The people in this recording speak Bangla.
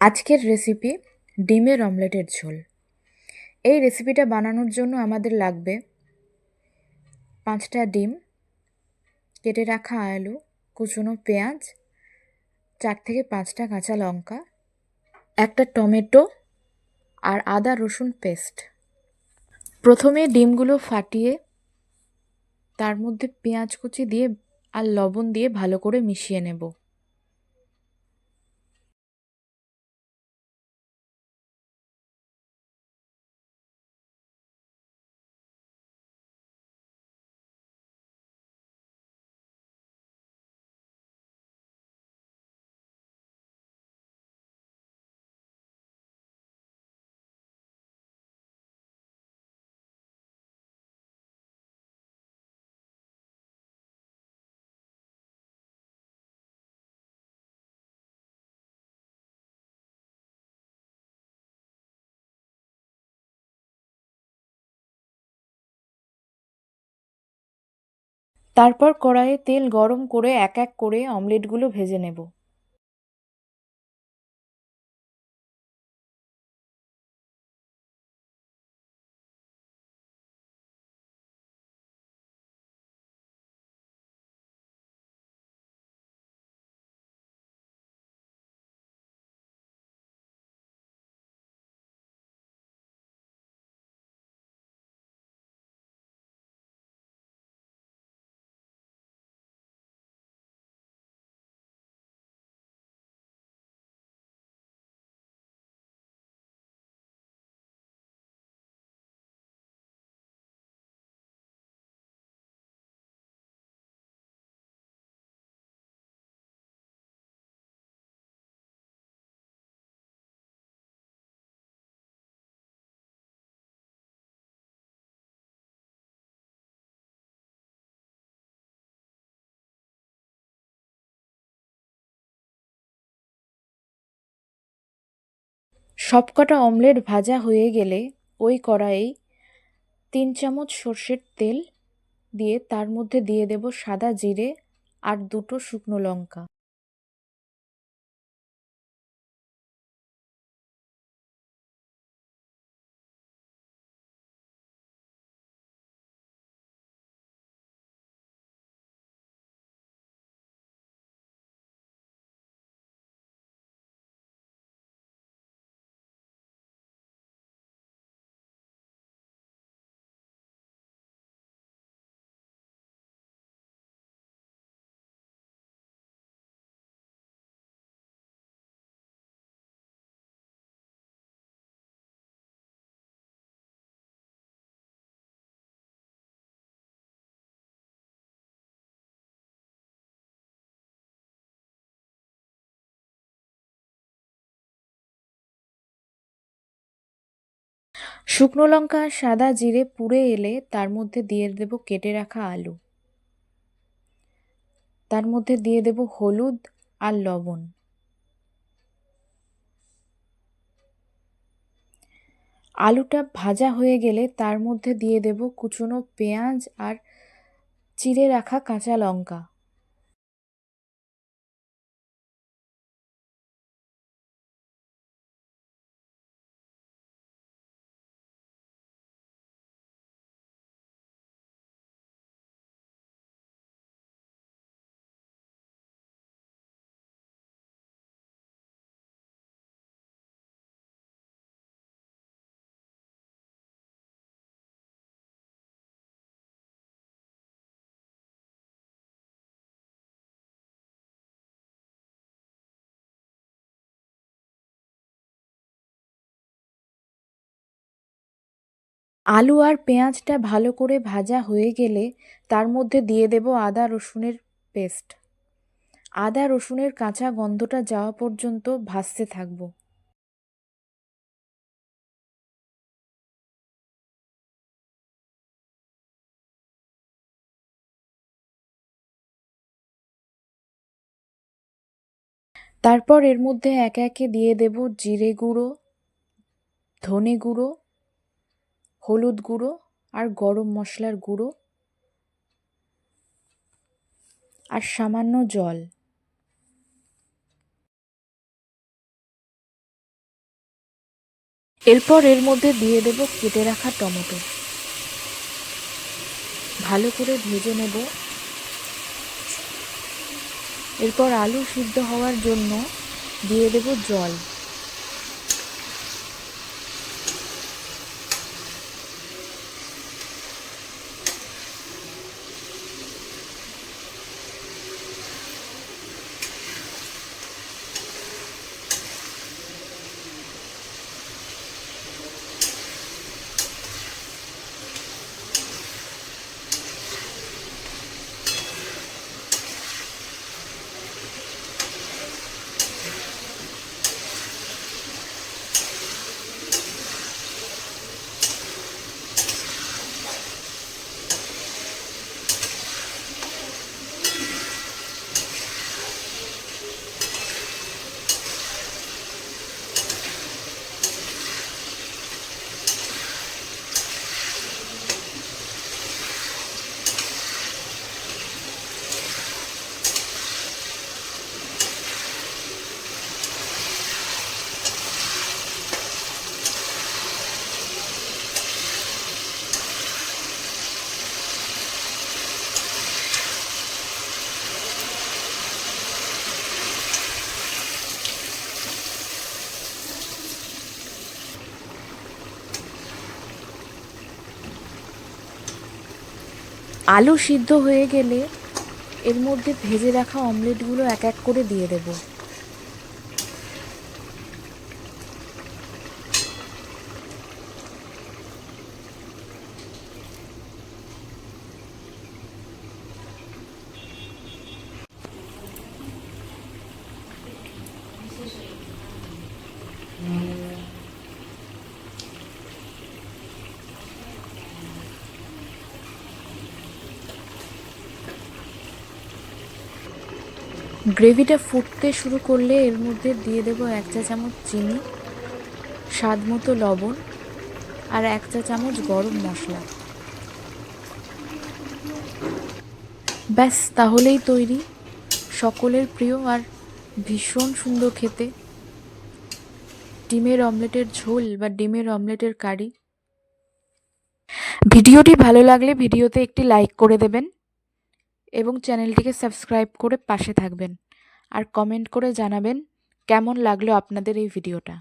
আজকের রেসিপি ডিমের অমলেটের ঝোল। এই রেসিপিটা বানানোর জন্য আমাদের লাগবে 5টা ডিম, কেটে রাখা আলু, কুচনো পেঁয়াজ, 4 থেকে 5টা কাঁচা লঙ্কা, একটা টমেটো আর আদা রসুন পেস্ট। প্রথমে ডিমগুলো ফাটিয়ে তার মধ্যে পেঁয়াজ কুচি দিয়ে আর লবণ দিয়ে ভালো করে মিশিয়ে নেব। তারপর কড়াইয়ে তেল গরম করে এক এক করে অমলেটগুলো ভেজে নেব। সবকটা অমলেট ভাজা হয়ে গেলে ওই কড়াইয়ে 3 চামচ সর্ষের তেল দিয়ে তার মধ্যে দিয়ে দেব সাদা জিরে আর 2টো শুকনো লঙ্কা। শুকনো লঙ্কা আর সাদা জিরে পুড়ে এলে তার মধ্যে দিয়ে দেব কেটে রাখা আলু, তার মধ্যে দিয়ে দেব হলুদ আর লবণ। আলুটা ভাজা হয়ে গেলে তার মধ্যে দিয়ে দেব কুচনো পেঁয়াজ আর চিড়ে রাখা কাঁচা লঙ্কা। আলু আর পেঁয়াজটা ভালো করে ভাজা হয়ে গেলে তার মধ্যে দিয়ে দেব আদা রসুনের পেস্ট। আদা রসুনের কাঁচা গন্ধটা যাওয়া পর্যন্ত ভাজতে থাকবো। তারপর এর মধ্যে একে একে দিয়ে দেব জিরে গুঁড়ো, ধনে গুঁড়ো, হলুদ গুঁড়ো আর গরম মশলার গুঁড়ো আর সামান্য জল। এরপর এর মধ্যে দিয়ে দেব কেটে রাখা টমেটো। ভালো করে ভেজে নেব। এরপর আলু সিদ্ধ হওয়ার জন্য দিয়ে দেব জল। আলু সিদ্ধ হয়ে গেলে এর মধ্যে ভেজে রাখা অমলেটগুলো এক এক করে দিয়ে দেব। গ্রেভিটা ফুটতে শুরু করলে এর মধ্যে দিয়ে দেব 1 চা চামচ চিনি, স্বাদ মতো লবণ আর 1 চা চামচ গরম মশলা। ব্যাস তাহলেই তৈরি সকলের প্রিয় আর ভীষণ সুন্দর খেতে ডিমের অমলেটের ঝোল বা ডিমের অমলেটের কারি। ভিডিওটি ভালো লাগলে ভিডিওতে একটি লাইক করে দেবেন এবং চ্যানেলটিকে সাবস্ক্রাইব করে পাশে থাকবেন আর কমেন্ট করে জানাবেন কেমন লাগলো আপনাদের এই ভিডিওটা।